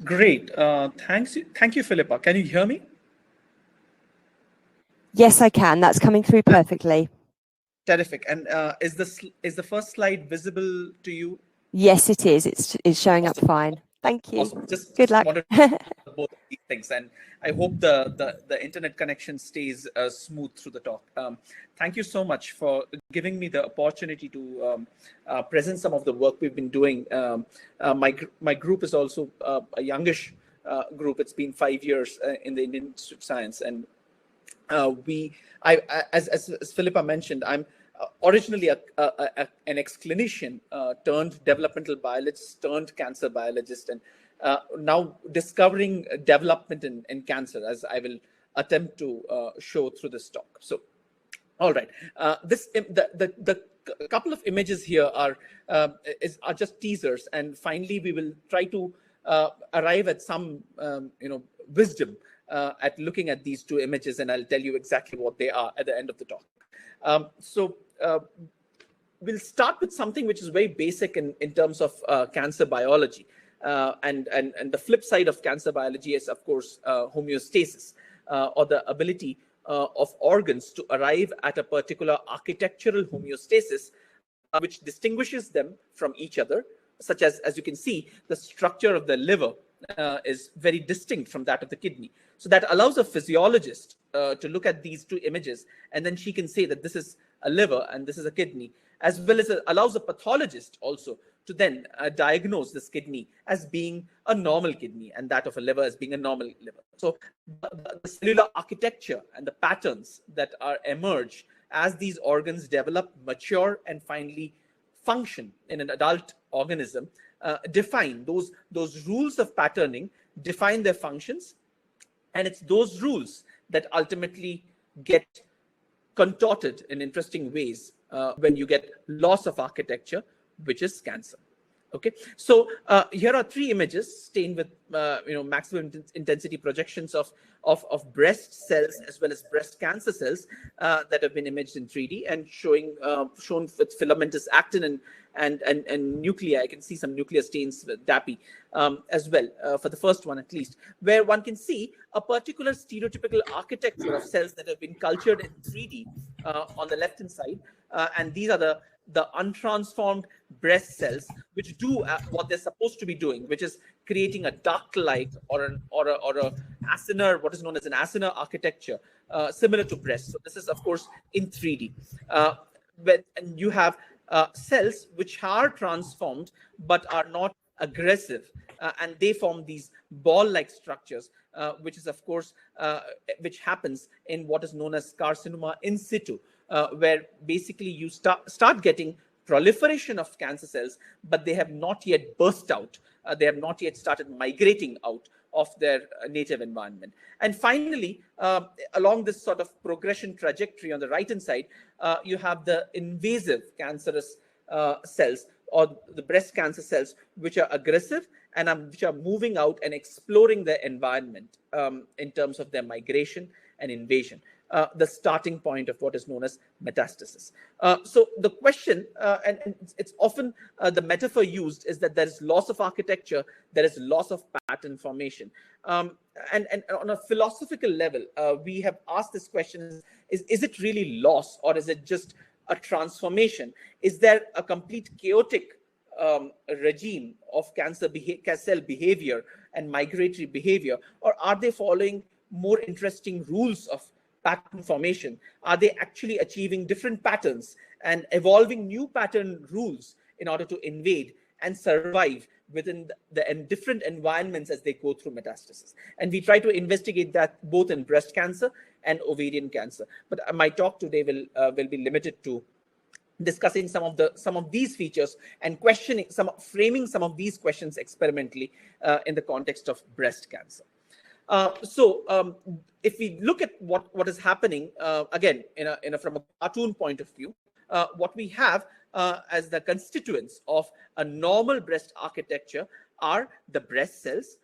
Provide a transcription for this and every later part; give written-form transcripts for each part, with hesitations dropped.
Great. Thank you, Philippa. Can you hear me? Yes, I can. That's coming through perfectly. Terrific. And is the first slide visible to you? Yes, it is. It's showing up fine. Thank you. Awesome. Good luck. Wanted to both of these things, and I hope the internet connection stays smooth through the talk. Thank you so much for giving me the opportunity to present some of the work we've been doing. My group is also a youngish group. It's been 5 years in the Indian Institute of Science, and as Philippa mentioned, I'm originally an ex-clinician turned developmental biologist turned cancer biologist, and now discovering development in cancer, as I will attempt to show through this talk. So, all right, the couple of images here are just teasers, and finally we will try to arrive at some wisdom at looking at these two images, and I'll tell you exactly what they are at the end of the talk. We'll start with something which is very basic in terms of cancer biology. And the flip side of cancer biology is, of course, homeostasis, or the ability of organs to arrive at a particular architectural homeostasis, which distinguishes them from each other, such as you can see, the structure of the liver is very distinct from that of the kidney. So that allows a physiologist to look at these two images, and then she can say that this is a liver and this is a kidney, as well as allows a pathologist also to then diagnose this kidney as being a normal kidney and that of a liver as being a normal liver. So the cellular architecture and the patterns that are emerge as these organs develop, mature, and finally function in an adult organism define those rules of patterning, define their functions, and it's those rules that ultimately get contorted in interesting ways when you get loss of architecture, which is cancer. Okay, so here are three images stained with maximum intensity projections of breast cells as well as breast cancer cells that have been imaged in 3D and shown with filamentous actin and nuclei. I can see some nuclear stains with DAPI as well, for the first one at least, where one can see a particular stereotypical architecture of cells that have been cultured in 3D on the left-hand side, and these are the untransformed breast cells, which do what they're supposed to be doing, which is creating a duct-like or a acinar, what is known as an acinar architecture, similar to breast. So this is, of course, in 3D. And you have cells which are transformed but are not aggressive, and they form these ball-like structures, which is, of course, which happens in what is known as carcinoma in situ, where basically you start getting proliferation of cancer cells, but they have not yet burst out. They have not yet started migrating out of their native environment. And finally, along this sort of progression trajectory on the right-hand side, you have the invasive cancerous cells, or the breast cancer cells, which are aggressive and which are moving out and exploring their environment in terms of their migration and invasion. The starting point of what is known as metastasis. So the question, and it's often the metaphor used, is that there is loss of architecture, there is loss of pattern formation. And on a philosophical level, we have asked this question, is it really loss, or is it just a transformation? Is there a complete chaotic regime of cancer cell behavior and migratory behavior, or are they following more interesting rules of pattern formation? Are they actually achieving different patterns and evolving new pattern rules in order to invade and survive within the different environments as they go through metastasis? And we try to investigate that both in breast cancer and ovarian cancer. But my talk today will be limited to discussing some of these features and framing some of these questions experimentally in the context of breast cancer. If we look at what is happening again from a cartoon point of view, what we have as the constituents of a normal breast architecture are the breast cells.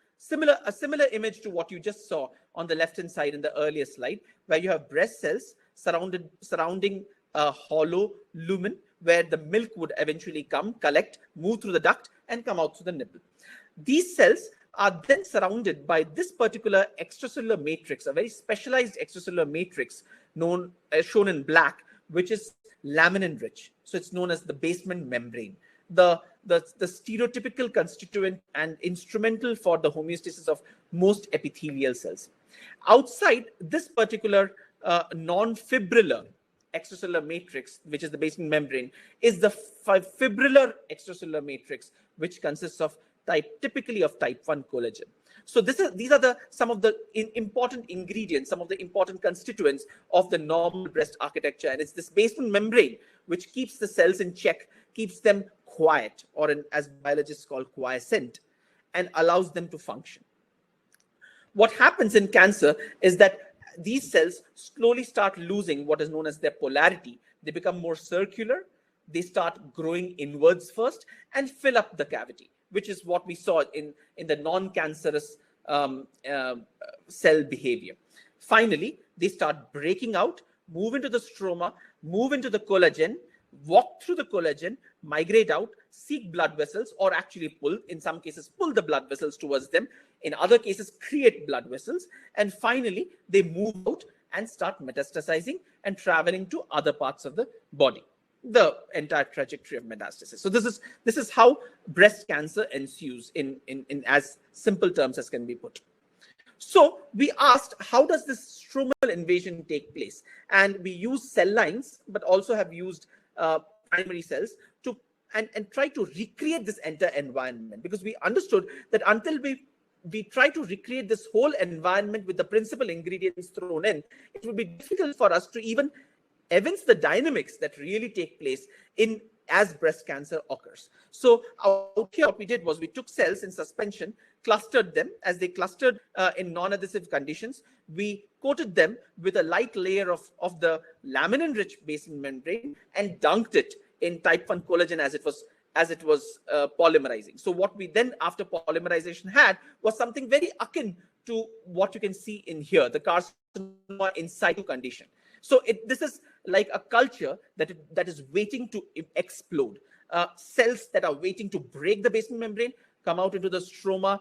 A similar image to what you just saw on the left-hand side in the earlier slide, where you have breast cells surrounding a hollow lumen, where the milk would eventually collect, move through the duct, and come out through the nipple. These cells are then surrounded by this particular extracellular matrix, a very specialized extracellular matrix known as shown in black, which is laminin rich. So it's known as the basement membrane, the stereotypical constituent and instrumental for the homeostasis of most epithelial cells. Outside this particular non-fibrillar extracellular matrix, which is the basement membrane, is the fibrillar extracellular matrix, which consists of typically of type 1 collagen. So these are some of the important ingredients, some of the important constituents of the normal breast architecture. And it's this basement membrane which keeps the cells in check, keeps them quiet, or as biologists call quiescent, and allows them to function. What happens in cancer is that these cells slowly start losing what is known as their polarity. They become more circular. They start growing inwards first and fill up the cavity, which is what we saw in the non-cancerous cell behavior. Finally, they start breaking out, move into the stroma, move into the collagen, walk through the collagen, migrate out, seek blood vessels, or actually pull, in some cases, pull the blood vessels towards them. In other cases, create blood vessels. And finally, they move out and start metastasizing and traveling to other parts of the body. The entire trajectory of metastasis. So this is how breast cancer ensues in as simple terms as can be put. So we asked, how does this stromal invasion take place? And we use cell lines, but also have used primary cells to and try to recreate this entire environment, because we understood that until we try to recreate this whole environment with the principal ingredients thrown in, it would be difficult for us to even evince the dynamics that really take place as breast cancer occurs. So out here, what we did was we took cells in suspension, clustered them. As they clustered in non-adhesive conditions, we coated them with a light layer of the laminin-rich basement membrane and dunked it in type 1 collagen as it was polymerizing. So what we then, after polymerization, had was something very akin to what you can see in here, the carcinoma in situ condition. So this is like a culture that is waiting to explode. Cells that are waiting to break the basement membrane, come out into the stroma,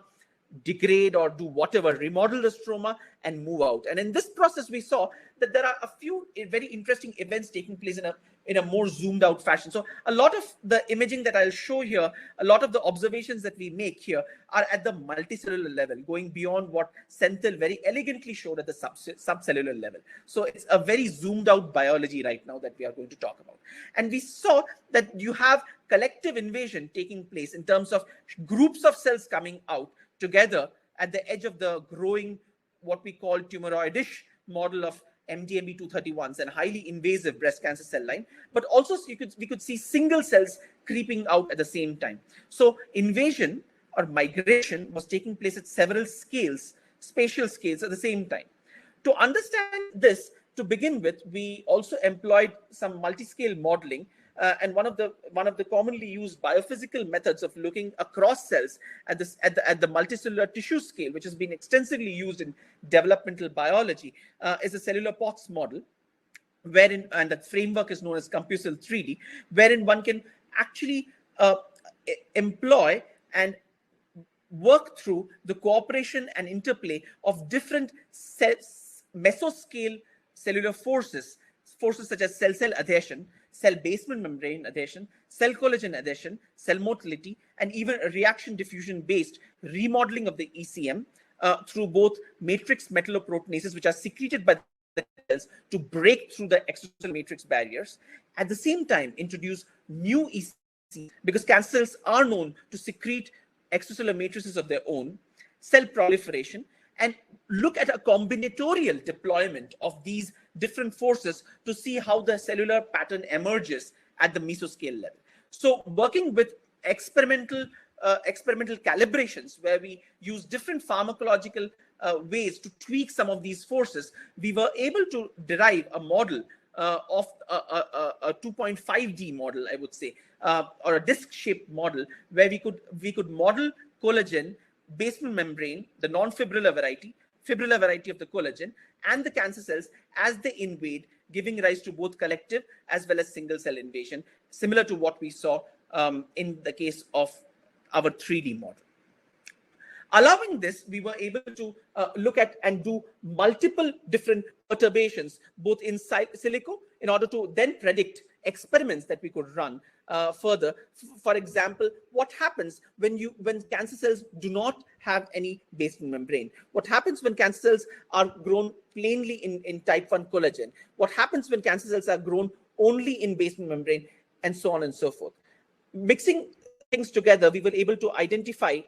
degrade or do whatever, remodel the stroma and move out. And in this process, we saw that there are a few very interesting events taking place in a more zoomed out fashion. So a lot of the imaging that I'll show here, a lot of the observations that we make here are at the multicellular level, going beyond what Senthil very elegantly showed at the subcellular level. So it's a very zoomed out biology right now that we are going to talk about. And we saw that you have collective invasion taking place in terms of groups of cells coming out together at the edge of the growing, what we call tumoroidish model of MDMB231s and highly invasive breast cancer cell line, but also we could see single cells creeping out at the same time. So invasion or migration was taking place at several scales, spatial scales at the same time. To understand this, to begin with, we also employed some multi-scale modeling. And one of the commonly used biophysical methods of looking across cells at the multicellular tissue scale, which has been extensively used in developmental biology, is a cellular POTS model, and that framework is known as Compusel 3D, wherein one can actually employ and work through the cooperation and interplay of different mesoscale cellular forces such as cell-cell adhesion, cell basement membrane adhesion, cell collagen adhesion, cell motility, and even a reaction diffusion-based remodeling of the ECM through both matrix metalloproteinases, which are secreted by the cells to break through the extracellular matrix barriers. At the same time, introduce new ECM, because cancer cells are known to secrete extracellular matrices of their own, cell proliferation, and look at a combinatorial deployment of these different forces to see how the cellular pattern emerges at the mesoscale level. So working with experimental calibrations where we use different pharmacological ways to tweak some of these forces, we were able to derive a model of a 2.5D model, I would say, or a disc-shaped model where we could model collagen, basement membrane, the non-fibrillar variety, fibrillar variety of the collagen, and the cancer cells as they invade, giving rise to both collective as well as single cell invasion, similar to what we saw in the case of our 3D model. Allowing this, we were able to look at and do multiple different perturbations, both in silico, in order to then predict experiments that we could run further. For example, what happens when cancer cells do not have any basement membrane? What happens when cancer cells are grown plainly in type 1 collagen? What happens when cancer cells are grown only in basement membrane, and so on and so forth? Mixing things together, we were able to identify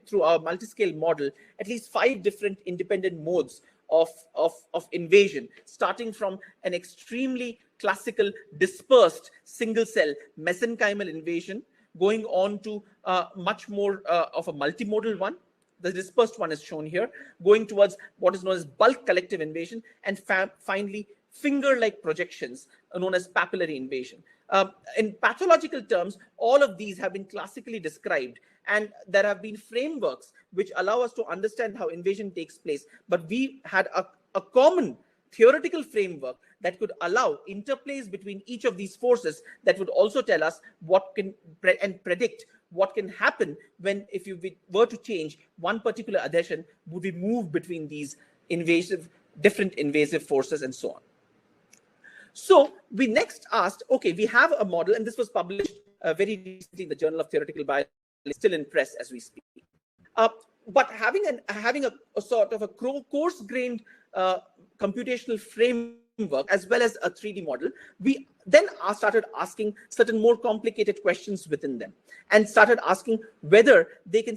through our multi-scale model at least 5 different independent modes of invasion, starting from an extremely classical dispersed single cell mesenchymal invasion, going on to much more of a multimodal one. The dispersed one is shown here, going towards what is known as bulk collective invasion, and finally finger-like projections known as papillary invasion. In pathological terms, all of these have been classically described, and there have been frameworks which allow us to understand how invasion takes place. But we had a common theoretical framework that could allow interplays between each of these forces that would also tell us what can and predict what can happen when, if you were to change one particular adhesion, would we move between these different invasive forces and so on. So we next asked, okay, we have a model, and this was published very recently in the Journal of Theoretical Biology, still in press as we speak. But having a sort of a coarse-grained computational framework as well as a 3D model, we then started asking certain more complicated questions within them, and started asking whether we can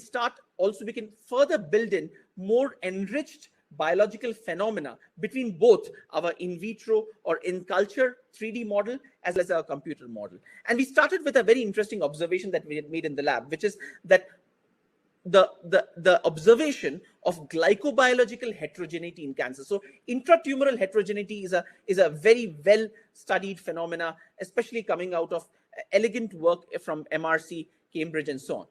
further build in more enriched biological phenomena between both our in vitro or in culture 3D model as well as our computer model. And we started with a very interesting observation that we had made in the lab, which is that the observation of glycobiological heterogeneity in cancer. So intratumoral heterogeneity is a very well studied phenomena, especially coming out of elegant work from MRC, Cambridge, and so on.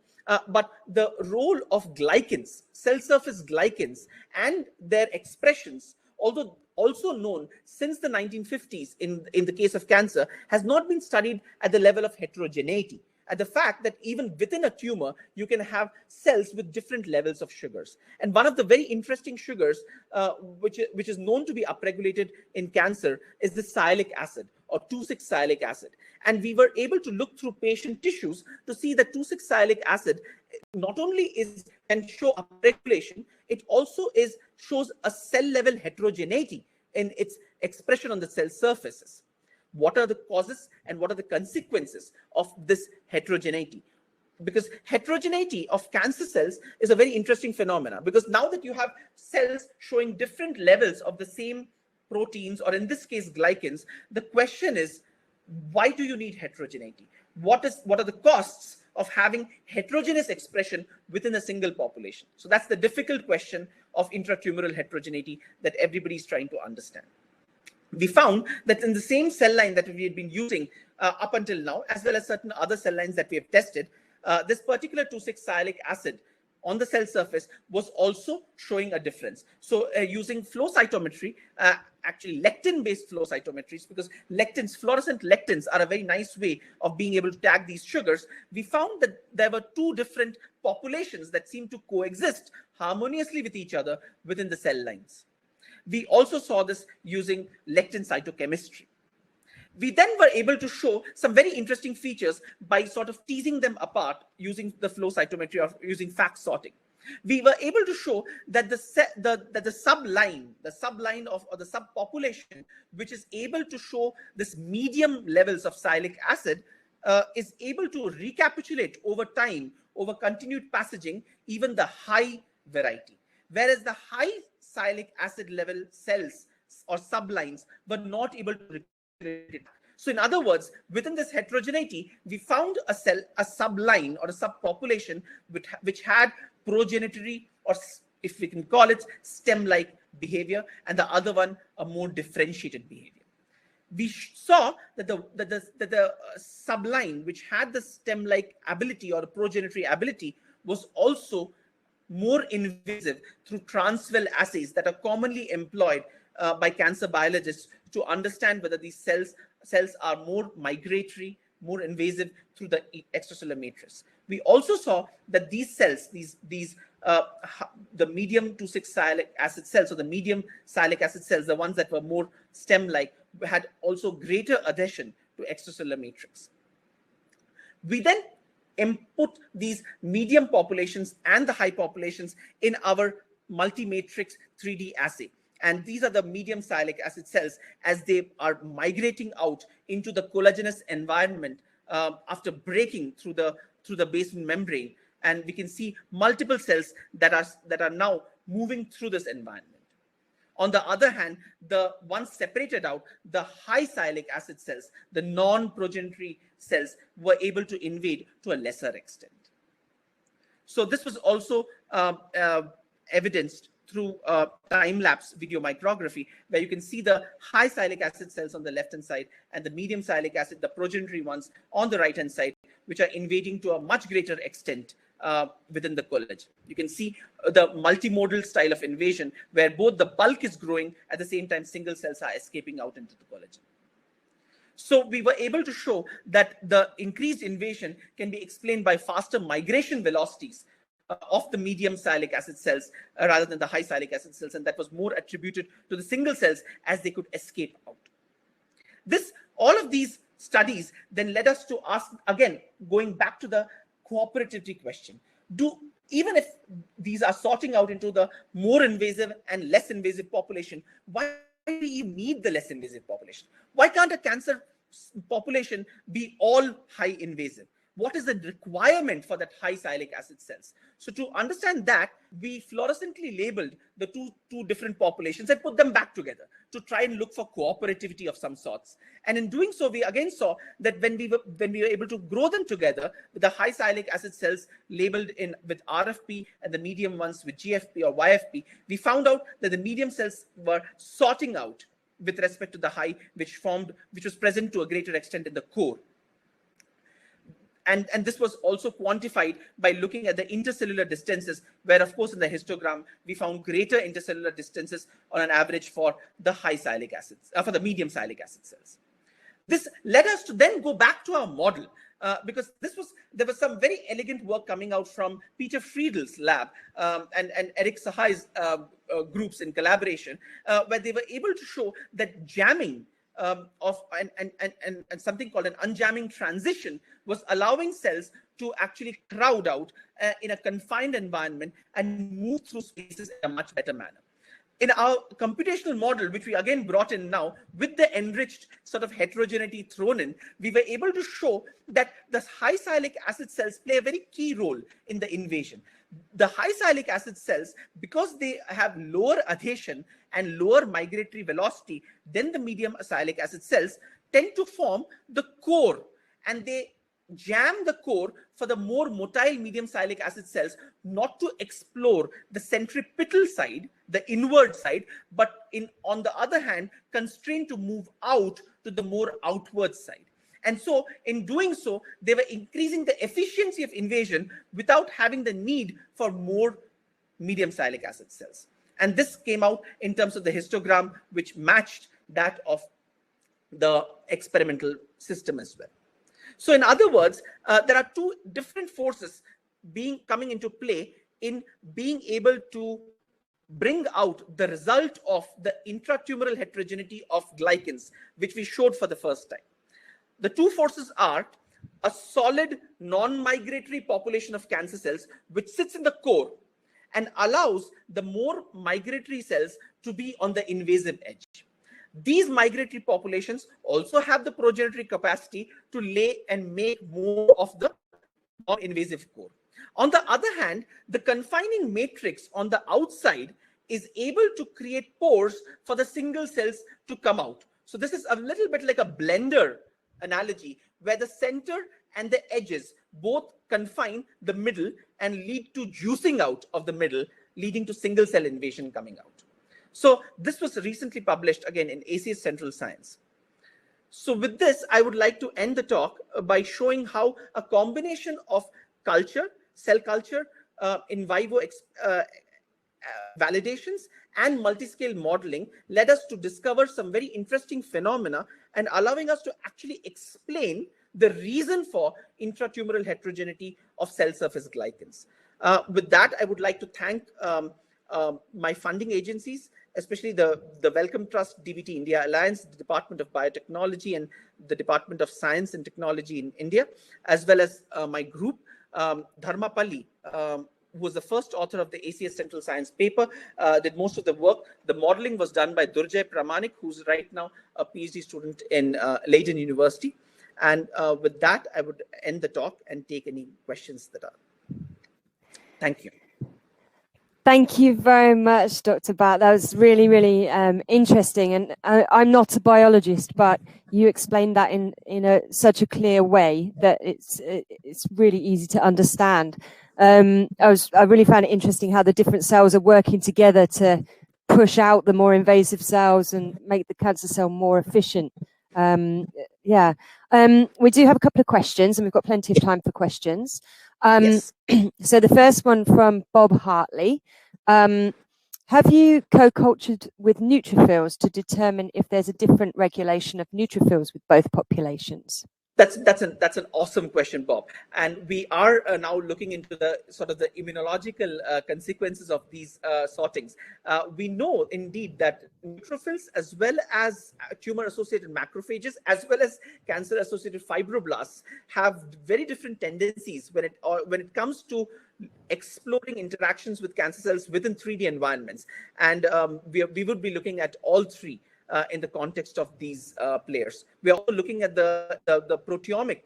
But the role of glycans, cell surface glycans, and their expressions, although also known since the 1950s in the case of cancer, has not been studied at the level of heterogeneity. At the fact that even within a tumor, you can have cells with different levels of sugars. And one of the very interesting sugars, which is known to be upregulated in cancer, is the sialic acid, or 2,6-sialic acid. And we were able to look through patient tissues to see that 2,6-sialic acid not only can show upregulation, it also shows a cell-level heterogeneity in its expression on the cell surfaces. What are the causes and what are the consequences of this heterogeneity? Because heterogeneity of cancer cells is a very interesting phenomena, because now that you have cells showing different levels of the same proteins, or in this case glycans, the question is, why do you need heterogeneity? What are the costs of having heterogeneous expression within a single population? So that's the difficult question of intratumoral heterogeneity that everybody is trying to understand. We found that in the same cell line that we had been using up until now, as well as certain other cell lines that we have tested, this particular 2,6-sialic acid on the cell surface was also showing a difference. So using flow cytometry, actually lectin-based flow cytometries, because fluorescent lectins are a very nice way of being able to tag these sugars, we found that there were 2 different populations that seemed to coexist harmoniously with each other within the cell lines. We also saw this using lectin cytochemistry. We then were able to show some very interesting features by sort of teasing them apart using the flow cytometry or using FACS sorting. We were able to show that the subline or the subpopulation, which is able to show this medium levels of sialic acid, is able to recapitulate over time, over continued passaging, even the high variety. Whereas the high sialic acid level cells or sublines were not able to replicate it. So in other words, within this heterogeneity, we found a subline or a subpopulation which had progenitory, or if we can call it, stem-like behavior, and the other one a more differentiated behavior. We saw that the subline which had the stem-like ability or the progenitory ability was also more invasive through transwell assays that are commonly employed by cancer biologists to understand whether these cells are more migratory, more invasive through the extracellular matrix. we also saw that these cells, the medium 2,6 sialic acid cells, or the medium sialic acid cells, the ones that were more stem-like, had also greater adhesion to extracellular matrix. We then input these medium populations and the high populations in our multi-matrix 3D assay. And these are the medium sialic acid cells as they are migrating out into the collagenous environment after breaking through the basement membrane. And we can see multiple cells that are now moving through this environment. On the other hand, the ones separated out, the high sialic acid cells, the non-progenitory cells, were able to invade to a lesser extent. So this was also evidenced through time-lapse video micrography, where you can see the high sialic acid cells on the left-hand side and the medium sialic acid, the progenitory ones, on the right-hand side, which are invading to a much greater extent within the collagen. You can see the multimodal style of invasion, where both the bulk is growing, at the same time single cells are escaping out into the collagen. So we were able to show that the increased invasion can be explained by faster migration velocities of the medium sialic acid cells rather than the high sialic acid cells, and that was more attributed to the single cells as they could escape out. All of these studies then led us to ask, again, going back to the cooperativity question, even if these are sorting out into the more invasive and less invasive population, why do you need the less invasive population? Why can't a cancer population be all high invasive? What is the requirement for that high sialic acid cells? So to understand that, we fluorescently labeled the two different populations and put them back together to try and look for cooperativity of some sorts. And in doing so, we again saw that when we were able to grow them together with the high sialic acid cells labeled with RFP and the medium ones with GFP or YFP, we found out that the medium cells were sorting out with respect to the high, which was present to a greater extent in the core. And this was also quantified by looking at the intercellular distances, where, of course, in the histogram, we found greater intercellular distances on an average for the high sialic acids, for the medium sialic acid cells. This led us to then go back to our model, because there was some very elegant work coming out from Peter Friedel's lab and Eric Sahai's groups in collaboration, where they were able to show that jamming and something called an unjamming transition was allowing cells to actually crowd out in a confined environment and move through spaces in a much better manner. In our computational model, which we again brought in now with the enriched sort of heterogeneity thrown in, we were able to show that the high sialic acid cells play a very key role in the invasion. The high sialic acid cells, because they have lower adhesion and lower migratory velocity than the medium sialic acid cells, tend to form the core, and they jam the core for the more motile medium sialic acid cells not to explore the centripetal side, the inward side, but on the other hand, constrained to move out to the more outward side. And so in doing so, they were increasing the efficiency of invasion without having the need for more medium sialic acid cells. And this came out in terms of the histogram, which matched that of the experimental system as well. So in other words, there are two different forces coming into play in being able to bring out the result of the intratumoral heterogeneity of glycans, which we showed for the first time. The two forces are a solid non-migratory population of cancer cells, which sits in the core and allows the more migratory cells to be on the invasive edge. These migratory populations also have the progenitory capacity to lay and make more of the non-invasive core. On the other hand, the confining matrix on the outside is able to create pores for the single cells to come out. So this is a little bit like a blender analogy, where the center and the edges both confine the middle and lead to juicing out of the middle, leading to single cell invasion coming out. So this was recently published again in ACS Central Science. So with this, I would like to end the talk by showing how a combination of culture, cell culture, in vivo validations and multiscale modeling led us to discover some very interesting phenomena and allowing us to actually explain the reason for intratumoral heterogeneity of cell surface glycans. With that, I would like to thank my funding agencies, especially the Wellcome Trust, DBT India Alliance, the Department of Biotechnology, and the Department of Science and Technology in India, as well as my group, Dharmapalli, who was the first author of the ACS Central Science paper, did most of the work. The modeling was done by Durjay Pramanik, who's right now a PhD student in Leiden University. And with that, I would end the talk and take any questions that are. Thank you. Thank you very much, Dr. Bhat. That was really, really interesting. And I'm not a biologist, but you explained that in such a clear way that it's really easy to understand. I really found it interesting how the different cells are working together to push out the more invasive cells and make the cancer cell more efficient. We do have a couple of questions, and we've got plenty of time for questions. Yes. So the first one from Bob Hartley. Have you co-cultured with neutrophils to determine if there's a different regulation of neutrophils with both populations? That's an awesome question, Bob. And we are now looking into the sort of the immunological consequences of these sortings. We know indeed that neutrophils, as well as tumor-associated macrophages, as well as cancer-associated fibroblasts, have very different tendencies when it comes to exploring interactions with cancer cells within 3D environments. And we would be looking at all three in the context of these players. We're also looking at the proteomic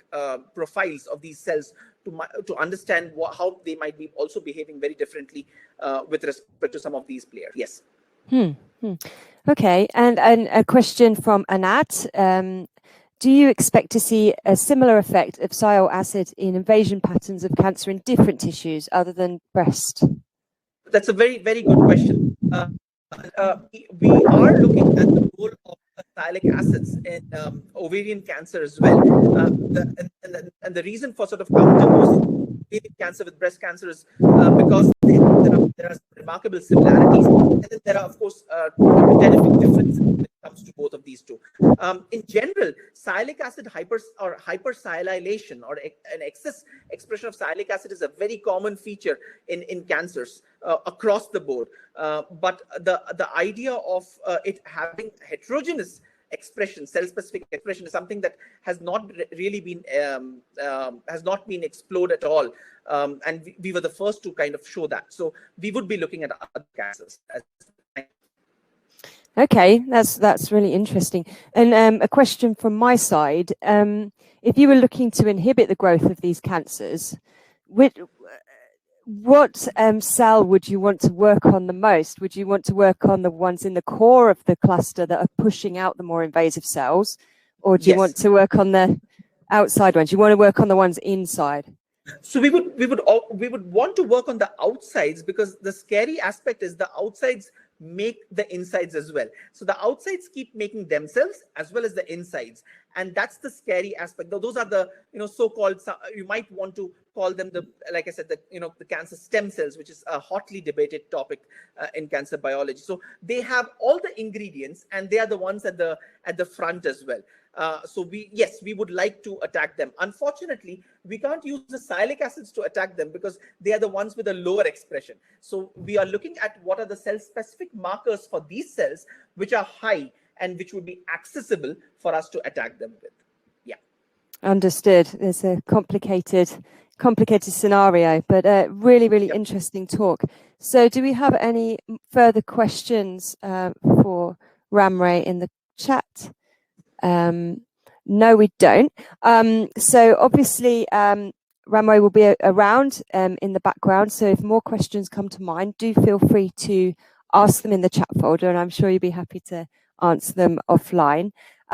profiles of these cells to understand how they might be also behaving very differently with respect to some of these players. Yes. Okay, and a question from Anat. Do you expect to see a similar effect of sialic acid in invasion patterns of cancer in different tissues other than breast? That's a very, very good question. We are looking at the role of sialic acids in ovarian cancer as well. And the reason for sort of counterposing ovarian cancer with breast cancer is because there are remarkable similarities. And then there are, of course, benefit differences when it comes to both of these two. In general, sialic acid hypersialylation or an excess expression of sialic acid is a very common feature in cancers across the board. But the idea of it having heterogeneous expression, cell-specific expression, is something that has not really been explored at all. And we were the first to kind of show that. So we would be looking at other cancers. Okay, that's really interesting. And a question from my side: if you were looking to inhibit the growth of these cancers, what cell would you want to work on the most? Would you want to work on the ones in the core of the cluster that are pushing out the more invasive cells, or do you want to work on the outside ones? You want to work on the ones inside? So we would want to work on the outsides, because the scary aspect is the outsides make the insides as well. So the outsides keep making themselves as well as the insides, and that's the scary aspect. Those are the so-called, you might want to call them like I said, the cancer stem cells, which is a hotly debated topic in cancer biology. So they have all the ingredients, and they are the ones at the front as well. So we would like to attack them. Unfortunately, we can't use the sialic acids to attack them because they are the ones with a lower expression. So we are looking at what are the cell-specific markers for these cells which are high and which would be accessible for us to attack them with. Yeah. Understood. It's a complicated scenario, but really, really interesting talk. So do we have any further questions for Ramray in the chat? No, we don't. So obviously, Ramray will be around in the background. So if more questions come to mind, do feel free to ask them in the chat folder, and I'm sure you'll be happy to answer them offline.